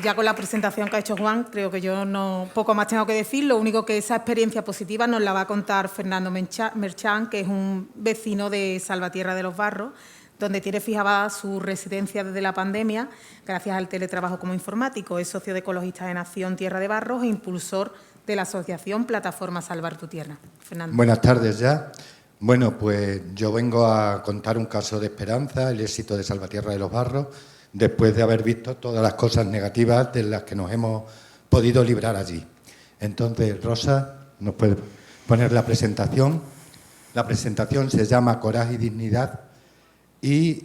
ya con la presentación que ha hecho Juan, creo que yo poco más tengo que decir. Lo único que esa experiencia positiva nos la va a contar Fernando Merchán, que es un vecino de Salvatierra de los Barros, donde tiene fijada su residencia desde la pandemia, gracias al teletrabajo como informático. Es socio de Ecologistas en Acción Tierra de Barros e impulsor de la asociación Plataforma Salvar tu Tierra. Fernando. Buenas tardes ya. Bueno, pues yo vengo a contar un caso de esperanza, el éxito de Salvatierra de los Barros, después de haber visto todas las cosas negativas de las que nos hemos podido librar allí. Entonces, Rosa, ¿nos puede poner la presentación? La presentación se llama Coraje y Dignidad y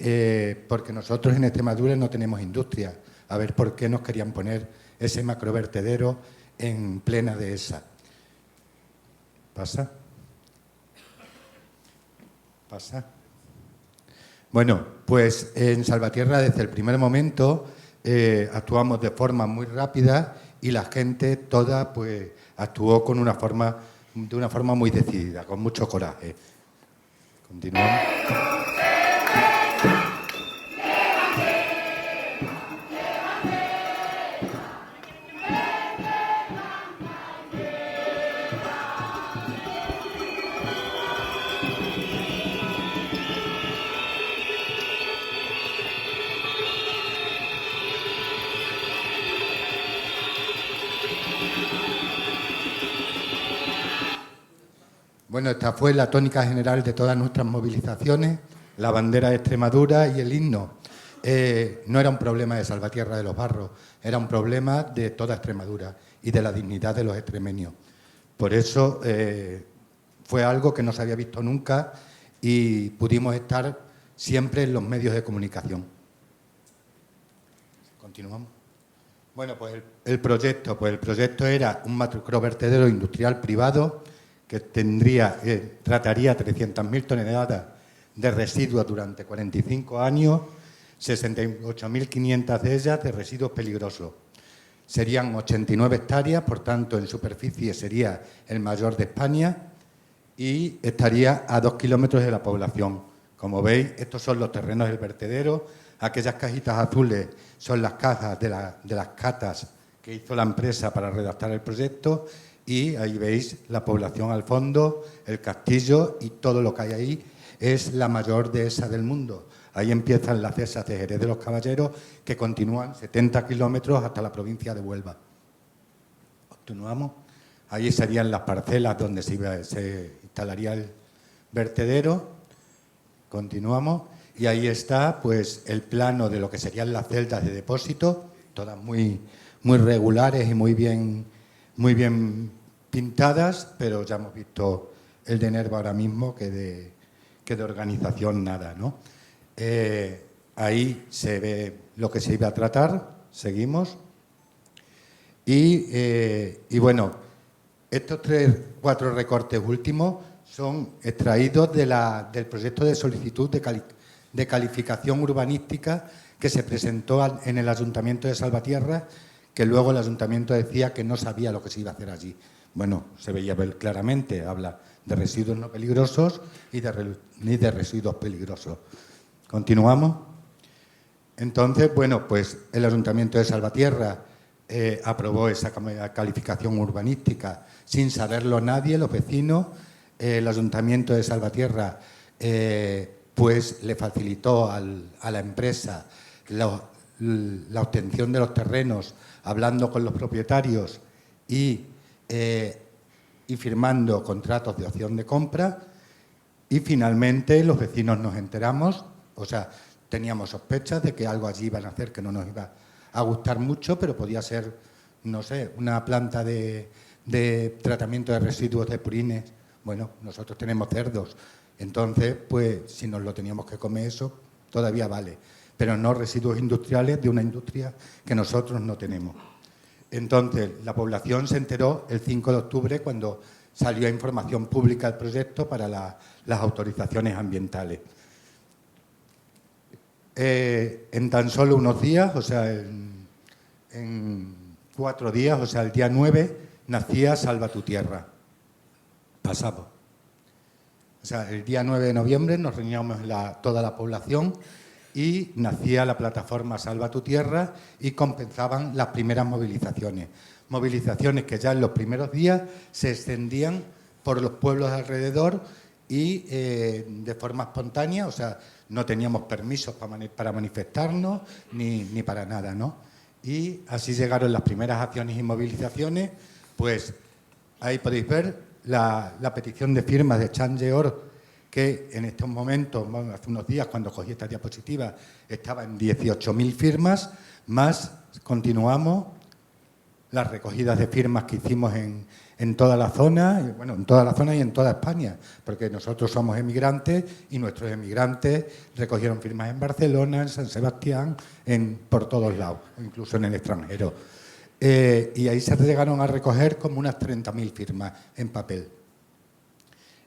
porque nosotros en Extremadura no tenemos industria. A ver por qué nos querían poner ese macrovertedero en plena dehesa. ¿Pasa? ¿Pasa? Bueno, pues en Salvatierra desde el primer momento actuamos de forma muy rápida y la gente toda pues actuó de una forma muy decidida, con mucho coraje. Continuamos. Bueno, esta fue la tónica general de todas nuestras movilizaciones, la bandera de Extremadura y el himno. No era un problema de Salvatierra de los Barros, era un problema de toda Extremadura y de la dignidad de los extremeños. Por eso fue algo que no se había visto nunca y pudimos estar siempre en los medios de comunicación. Continuamos. Bueno, pues el proyecto era un macrovertedero industrial privado que trataría 300.000 toneladas de residuos durante 45 años, 68.500 de ellas de residuos peligrosos. Serían 89 hectáreas, por tanto, en superficie sería el mayor de España y estaría a 2 kilómetros de la población. Como veis, estos son los terrenos del vertedero. Aquellas cajitas azules son las cajas de las catas que hizo la empresa para redactar el proyecto. Y ahí veis la población al fondo, el castillo y todo lo que hay ahí es la mayor dehesa del mundo. Ahí empiezan las dehesas de Jerez de los Caballeros que continúan 70 kilómetros hasta la provincia de Huelva. Continuamos. Ahí serían las parcelas donde se instalaría el vertedero. Continuamos. Y ahí está pues el plano de lo que serían las celdas de depósito, todas muy regulares y muy bien pintadas, pero ya hemos visto el de Nerva ahora mismo, que de organización nada, ¿no? Ahí se ve lo que se iba a tratar, seguimos. Y bueno, estos 4 recortes últimos son extraídos del proyecto de solicitud de calificación urbanística que se presentó en el Ayuntamiento de Salvatierra, que luego el Ayuntamiento decía que no sabía lo que se iba a hacer allí. Bueno, se veía claramente, habla de residuos no peligrosos ni de residuos peligrosos. Continuamos. Entonces, bueno, pues el Ayuntamiento de Salvatierra aprobó esa calificación urbanística sin saberlo nadie, los vecinos. El Ayuntamiento de Salvatierra pues le facilitó a la empresa la obtención de los terrenos, hablando con los propietarios y firmando contratos de opción de compra. Y finalmente los vecinos nos enteramos, o sea, teníamos sospechas de que algo allí iban a hacer que no nos iba a gustar mucho, pero podía ser, no sé, una planta de tratamiento de residuos de purines. Bueno, nosotros tenemos cerdos, entonces, pues, si nos lo teníamos que comer eso, todavía vale, pero no residuos industriales de una industria que nosotros no tenemos. Entonces, la población se enteró el 5 de octubre cuando salió información pública del proyecto para las autorizaciones ambientales. En tan solo unos días, o sea, en 4 días, o sea, el día 9, nacía Salva tu Tierra. Pasamos. O sea, el día 9 de noviembre nos reuníamos toda la población y nacía la plataforma Salva tu Tierra y comenzaban las primeras movilizaciones. Movilizaciones que ya en los primeros días se extendían por los pueblos de alrededor y de forma espontánea, o sea, no teníamos permisos para manifestarnos ni para nada, ¿no? Y así llegaron las primeras acciones y movilizaciones. Pues ahí podéis ver la petición de firmas de Chan Yeor, que en estos momentos, bueno, hace unos días cuando cogí esta diapositiva, estaba en 18.000 firmas, más continuamos las recogidas de firmas que hicimos en toda la zona, bueno, en toda la zona y en toda España, porque nosotros somos emigrantes y nuestros emigrantes recogieron firmas en Barcelona, en San Sebastián, por todos lados, incluso en el extranjero. Y ahí se llegaron a recoger como unas 30.000 firmas en papel.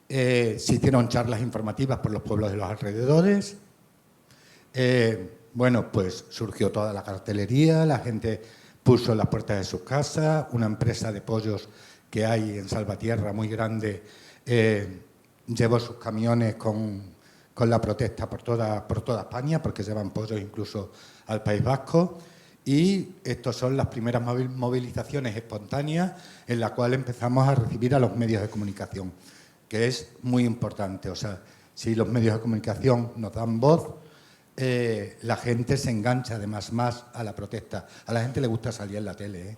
Se hicieron charlas informativas por los pueblos de los alrededores. Bueno, pues surgió toda la cartelería, la gente puso en las puertas de sus casas, una empresa de pollos que hay en Salvatierra muy grande llevó sus camiones con la protesta por toda España, porque llevan pollos incluso al País Vasco. Y estas son las primeras movilizaciones espontáneas en las cuales empezamos a recibir a los medios de comunicación, que es muy importante. O sea, si los medios de comunicación nos dan voz, la gente se engancha además más a la protesta. A la gente le gusta salir en la tele, ¿eh?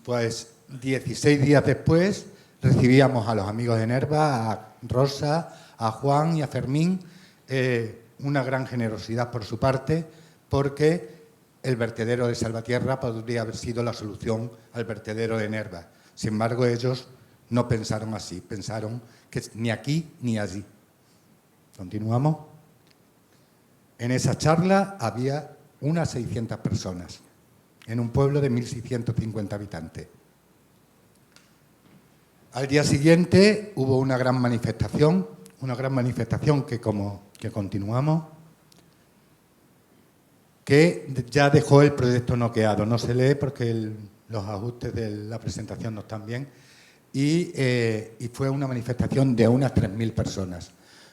Pues 16 días después recibíamos a los amigos de Nerva, a Rosa, a Juan y a Fermín, una gran generosidad por su parte, porque el vertedero de Salvatierra podría haber sido la solución al vertedero de Nerva. Sin embargo, ellos no pensaron así, pensaron que ni aquí ni allí. Continuamos. En esa charla había unas 600 personas, en un pueblo de 1.650 habitantes. Al día siguiente hubo una gran manifestación que continuamos, que ya dejó el proyecto noqueado. No se lee porque los ajustes de la presentación no están bien. Y fue una manifestación de unas 3.000 personas.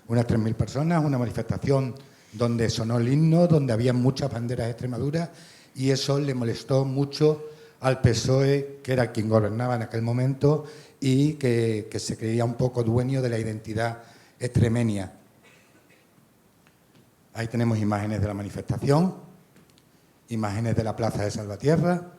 Unas 3.000 personas, una manifestación donde sonó el himno, donde había muchas banderas de Extremadura, y eso le molestó mucho al PSOE, que era quien gobernaba en aquel momento y que se creía un poco dueño de la identidad extremeña. Ahí tenemos imágenes de la manifestación, imágenes de la plaza de Salvatierra.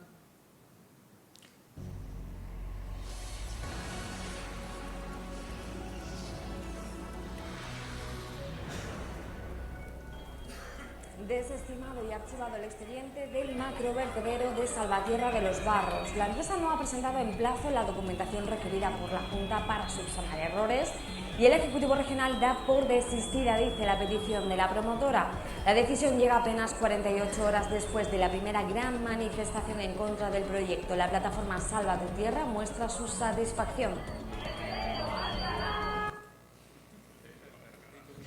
Desestimado y archivado el expediente del macrovertedero de Salvatierra de los Barros. La empresa no ha presentado en plazo la documentación requerida por la Junta para subsanar errores y el Ejecutivo Regional da por desistida, dice la petición de la promotora. La decisión llega apenas 48 horas después de la primera gran manifestación en contra del proyecto. La plataforma Salva tu Tierra muestra su satisfacción.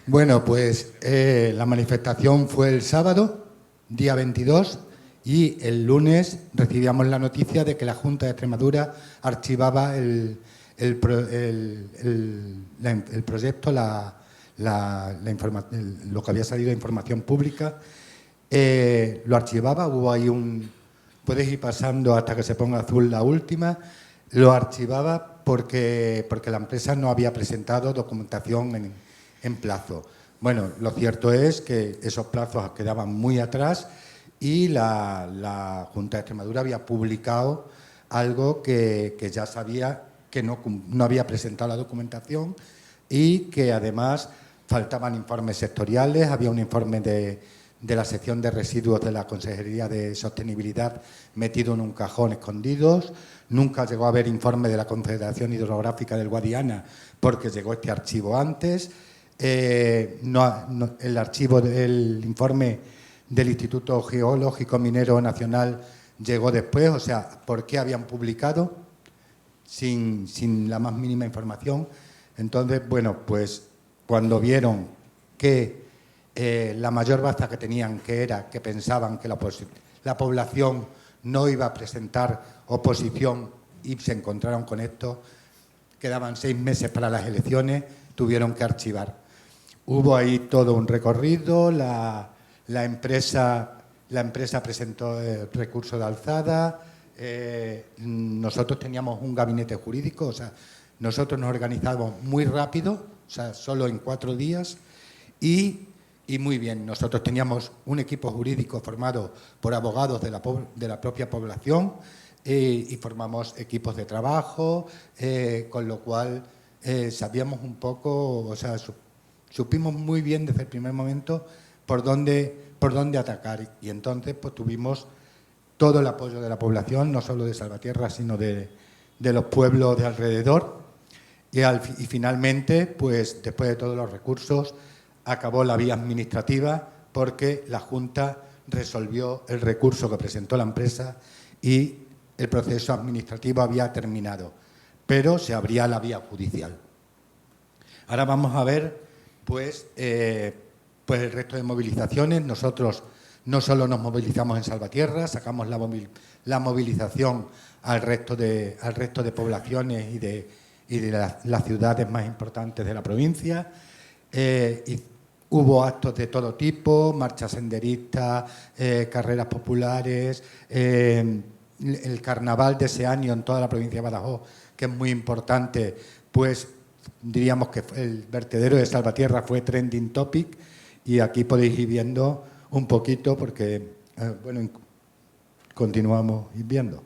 Bueno, pues la manifestación fue el sábado, día 22, y el lunes recibíamos la noticia de que la Junta de Extremadura archivaba el proyecto, lo que había salido de información pública, lo archivaba. Hubo ahí puedes ir pasando hasta que se ponga azul la última, lo archivaba porque la empresa no había presentado documentación en plazo. Bueno, lo cierto es que esos plazos quedaban muy atrás y la Junta de Extremadura había publicado algo que ya sabía que no había presentado la documentación y que además faltaban informes sectoriales. Había un informe de la sección de residuos de la Consejería de Sostenibilidad metido en un cajón escondidos. Nunca llegó a haber informe de la Confederación Hidrográfica del Guadiana porque llegó este archivo antes. El archivo del informe del Instituto Geológico Minero Nacional llegó después. O sea, ¿por qué habían publicado sin la más mínima información? Entonces, bueno, pues cuando vieron que la mayor baza que tenían, que era que pensaban que la población no iba a presentar oposición y se encontraron con esto, quedaban 6 meses para las elecciones, tuvieron que archivar. Hubo ahí todo un recorrido, la empresa presentó el recurso de alzada, nosotros teníamos un gabinete jurídico, o sea, nosotros nos organizamos muy rápido, o sea, solo en 4 días, y muy bien. Nosotros teníamos un equipo jurídico formado por abogados de la propia población y formamos equipos de trabajo, con lo cual sabíamos un poco, o sea, supimos muy bien desde el primer momento por dónde atacar, y entonces pues tuvimos todo el apoyo de la población, no solo de Salvatierra, sino de los pueblos de alrededor, y finalmente, pues después de todos los recursos, acabó la vía administrativa porque la Junta resolvió el recurso que presentó la empresa y el proceso administrativo había terminado, pero se abría la vía judicial. Ahora vamos a ver pues el resto de movilizaciones. Nosotros no solo nos movilizamos en Salvatierra, sacamos la movilización al resto de poblaciones y de las ciudades más importantes de la provincia. Y hubo actos de todo tipo, marchas senderistas, carreras populares, el carnaval de ese año en toda la provincia de Badajoz, que es muy importante, pues diríamos que el vertedero de Salvatierra fue trending topic, y aquí podéis ir viendo un poquito porque, bueno, continuamos viendo.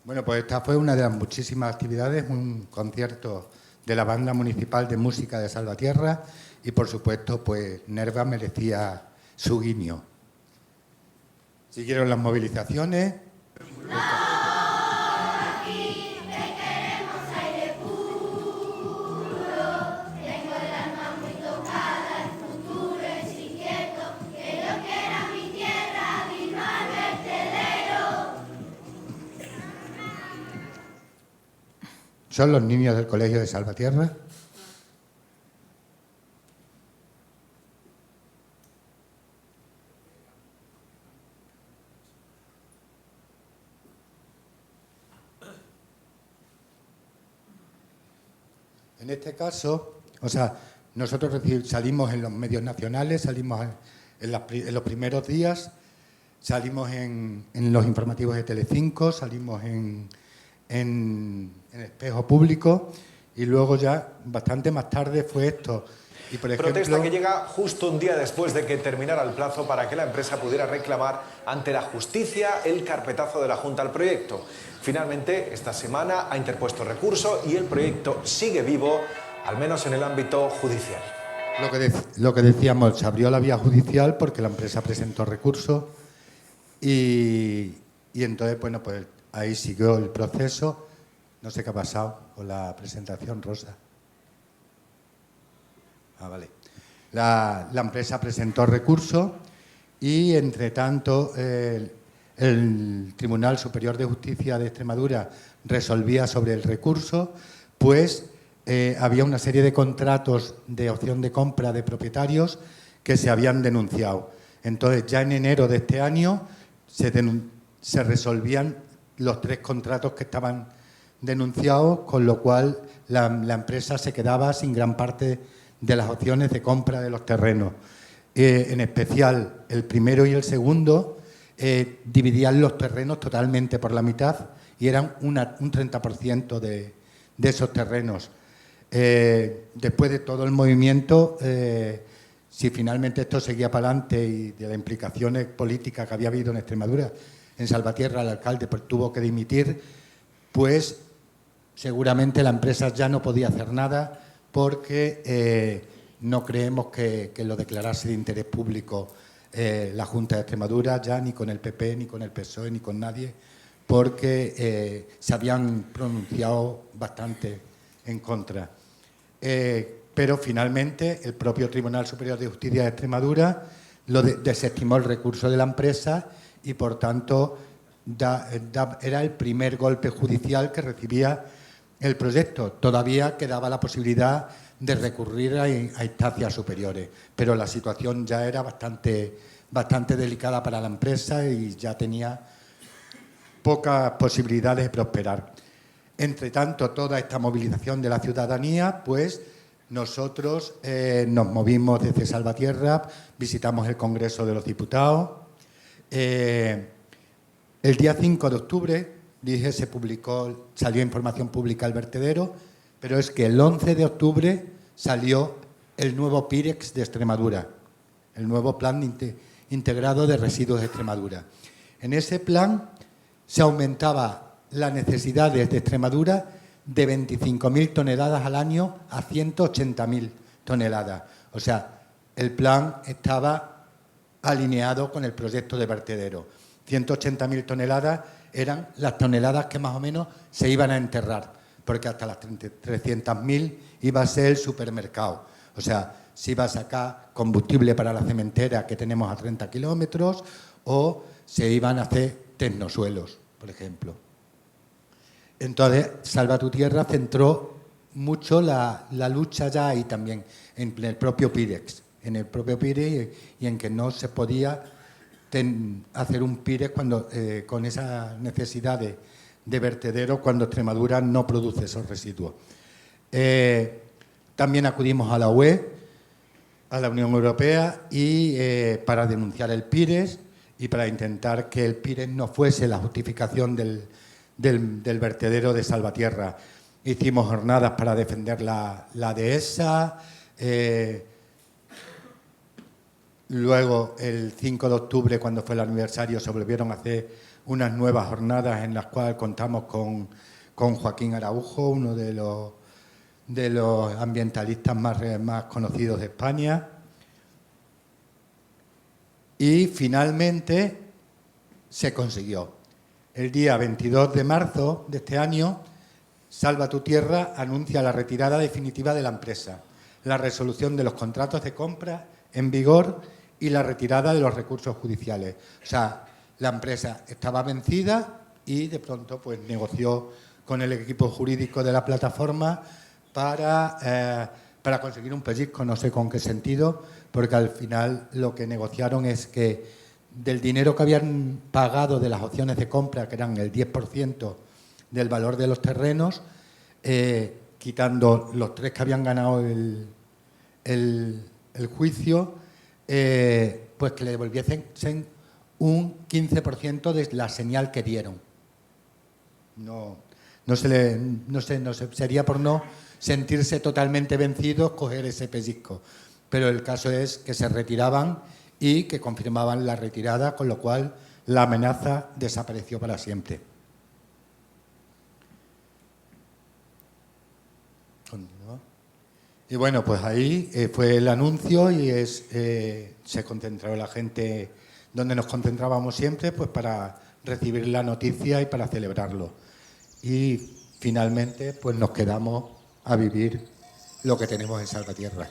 Bueno, pues esta fue una de las muchísimas actividades, un concierto de la Banda Municipal de Música de Salvatierra, y por supuesto, pues Nerva merecía su guiño. Siguieron las movilizaciones. Son los niños del Colegio de Salvatierra. En este caso, o sea, nosotros salimos en los medios nacionales, salimos en los primeros días, salimos en los informativos de Telecinco, salimos en Espejo Público, y luego ya bastante más tarde fue esto. Y por ejemplo, protesta que llega justo un día después de que terminara el plazo para que la empresa pudiera reclamar ante la justicia el carpetazo de la Junta al proyecto. Finalmente, esta semana ha interpuesto recurso y el proyecto sigue vivo, al menos en el ámbito judicial. Lo que decíamos, se abrió la vía judicial porque la empresa presentó recurso y entonces, bueno, pues ahí siguió el proceso. No sé qué ha pasado con la presentación, Rosa. Vale. La empresa presentó recurso y, entre tanto, el Tribunal Superior de Justicia de Extremadura resolvía sobre el recurso, pues había una serie de contratos de opción de compra de propietarios que se habían denunciado. Entonces, ya en enero de este año se resolvían los 3 contratos que estaban denunciados, con lo cual la empresa se quedaba sin gran parte de las opciones de compra de los terrenos. En especial, el primero y el segundo dividían los terrenos totalmente por la mitad y eran un 30% de esos terrenos. Después de todo el movimiento, si finalmente esto seguía para adelante y de las implicaciones políticas que había habido en Extremadura, en Salvatierra el alcalde tuvo que dimitir, pues seguramente la empresa ya no podía hacer nada porque no creemos que lo declarase de interés público la Junta de Extremadura, ya ni con el PP, ni con el PSOE, ni con nadie, porque se habían pronunciado bastante en contra. Pero finalmente el propio Tribunal Superior de Justicia de Extremadura desestimó el recurso de la empresa y, por tanto, era el primer golpe judicial que recibía el proyecto. Todavía quedaba la posibilidad de recurrir a instancias superiores, pero la situación ya era bastante delicada para la empresa y ya tenía pocas posibilidades de prosperar. Entre tanto, toda esta movilización de la ciudadanía, pues nosotros nos movimos desde Salvatierra, visitamos el Congreso de los Diputados. El día 5 de octubre, dije, salió información pública al vertedero, pero es que el 11 de octubre salió el nuevo PIREX de Extremadura, el nuevo Plan Integrado de Residuos de Extremadura. En ese plan se aumentaba las necesidades de Extremadura de 25.000 toneladas al año a 180.000 toneladas. O sea, el plan estaba alineado con el proyecto de vertedero. 180.000 toneladas eran las toneladas que más o menos se iban a enterrar, porque hasta las 300.000 iba a ser el supermercado. O sea, se iba a sacar combustible para la cementera que tenemos a 30 kilómetros o se iban a hacer tecnosuelos, por ejemplo. Entonces, Salva tu Tierra centró mucho la lucha ya ahí también, en el propio PIREX, y en que no se podía hacer un PIREX con esa necesidad de vertedero cuando Extremadura no produce esos residuos. También acudimos a la UE, a la Unión Europea, para denunciar el PIREX y para intentar que el PIREX no fuese la justificación del vertedero de Salvatierra. Hicimos jornadas para defender la dehesa. Luego, el 5 de octubre, cuando fue el aniversario, se volvieron a hacer unas nuevas jornadas en las cuales contamos con Joaquín Araujo, uno de los ambientalistas más conocidos de España. Y finalmente se consiguió. El día 22 de marzo de este año, Salva tu Tierra anuncia la retirada definitiva de la empresa, la resolución de los contratos de compra en vigor y la retirada de los recursos judiciales. O sea, la empresa estaba vencida y de pronto pues negoció con el equipo jurídico de la plataforma para conseguir un pellizco, no sé con qué sentido, porque al final lo que negociaron es que del dinero que habían pagado de las opciones de compra, que eran el 10% del valor de los terrenos, quitando los 3 que habían ganado el juicio, pues que le devolviesen un 15% de la señal que dieron. Sería por no sentirse totalmente vencidos coger ese pellizco. Pero el caso es que se retiraban y que confirmaban la retirada, con lo cual la amenaza desapareció para siempre. Continúa. Y bueno, pues ahí fue el anuncio y se concentró la gente donde nos concentrábamos siempre, pues para recibir la noticia y para celebrarlo. Y finalmente pues nos quedamos a vivir lo que tenemos en Salvatierra.